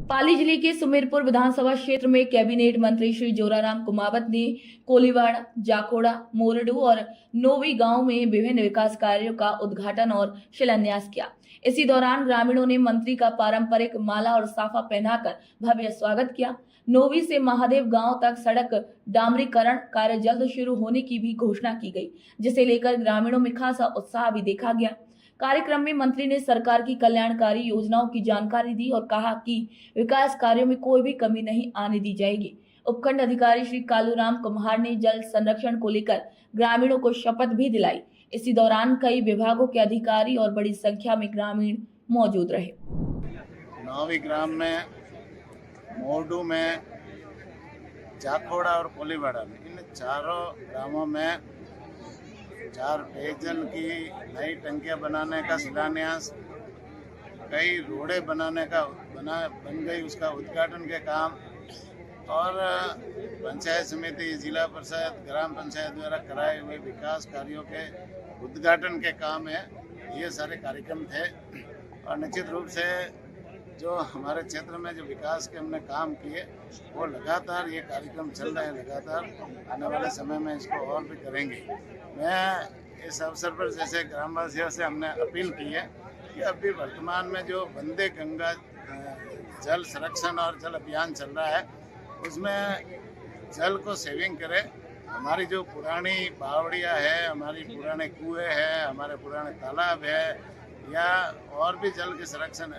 पाली जिले के सुमेरपुर विधानसभा क्षेत्र में कैबिनेट मंत्री श्री जोराराम कुमावत ने कोलीवाड़ा, जाखोड़ा, मोरडू और नोवी गांव में विभिन्न विकास कार्यों का उद्घाटन और शिलान्यास किया। इसी दौरान ग्रामीणों ने मंत्री का पारंपरिक माला और साफा पहनाकर भव्य स्वागत किया। नोवी से महादेव गांव तक सड़क डामरीकरण कार्य जल्द शुरू होने की भी घोषणा की गई, जिसे लेकर ग्रामीणों में खासा उत्साह भी देखा गया। कार्यक्रम में मंत्री ने सरकार की कल्याणकारी योजनाओं की जानकारी दी और कहा कि विकास कार्यों में कोई भी कमी नहीं आने दी जाएगी। उपखंड अधिकारी श्री कालूराम कुम्हार ने जल संरक्षण को लेकर ग्रामीणों को शपथ भी दिलाई। इसी दौरान कई विभागों के अधिकारी और बड़ी संख्या में ग्रामीण मौजूद रहे। नौवी ग्राम में, मोरडू में, जाखोड़ा और कोलीवाड़ा में, इन चारों ग्रामों में 4 पेयजल की नई टंकियां बनाने का शिलान्यास, कई रोडें बनाने का बन गई उसका उद्घाटन के काम और पंचायत समिति, जिला परिषद, ग्राम पंचायत द्वारा कराए हुए विकास कार्यों के उद्घाटन के काम है। ये सारे कार्यक्रम थे और निश्चित रूप से जो हमारे क्षेत्र में जो विकास के हमने काम किए वो लगातार ये कार्यक्रम चल रहे हैं, लगातार आने वाले समय में इसको और भी करेंगे। मैं इस अवसर पर जैसे ग्रामवासियों से हमने अपील की है कि अभी वर्तमान में जो वंदे गंगा जल संरक्षण और जल अभियान चल रहा है उसमें जल को सेविंग करें। हमारी जो पुरानी बावड़ियाँ है, हमारी पुराने कुएँ हैं, हमारे पुराने तालाब है या और भी जल के संरक्षण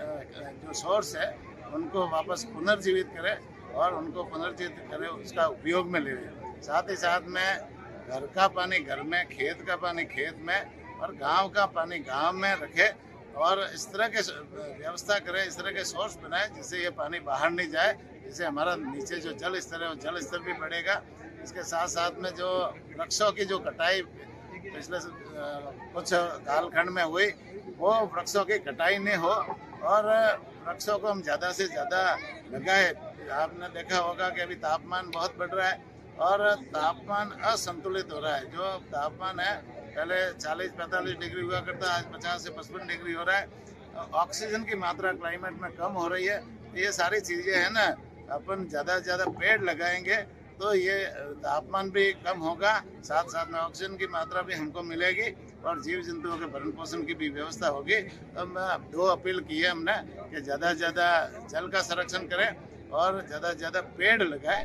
जो सोर्स है उनको वापस पुनर्जीवित करें और उनको पुनर्जीवित करें, उसका उपयोग में ले लें। साथ ही साथ में घर का पानी घर में, खेत का पानी खेत में और गांव का पानी गांव में रखें और इस तरह के व्यवस्था करें, इस तरह के सोर्स बनाएं जिससे ये पानी बाहर नहीं जाए, जिससे हमारा नीचे जो जल स्तर है वो जल स्तर भी बढ़ेगा। इसके साथ साथ में जो वृक्षों की जो कटाई पिछले कुछ कालखंड में हुई वो वृक्षों की कटाई नहीं हो और वृक्षों को हम ज़्यादा से ज़्यादा लगाए। आपने देखा होगा कि अभी तापमान बहुत बढ़ रहा है और तापमान असंतुलित हो रहा है। जो तापमान है पहले 40-45 डिग्री हुआ करता, आज 50 से 55 डिग्री हो रहा है। ऑक्सीजन की मात्रा क्लाइमेट में कम हो रही है। ये सारी चीज़ें हैं ना, अपन ज़्यादा से ज़्यादा पेड़ लगाएंगे तो ये तापमान भी कम होगा, साथ साथ में ऑक्सीजन की मात्रा भी हमको मिलेगी और जीव जंतुओं के भरण पोषण की भी व्यवस्था होगी। तो मैं 2 अपील की है हमने कि ज़्यादा से ज़्यादा जल का संरक्षण करें और ज़्यादा से ज़्यादा पेड़ लगाएं।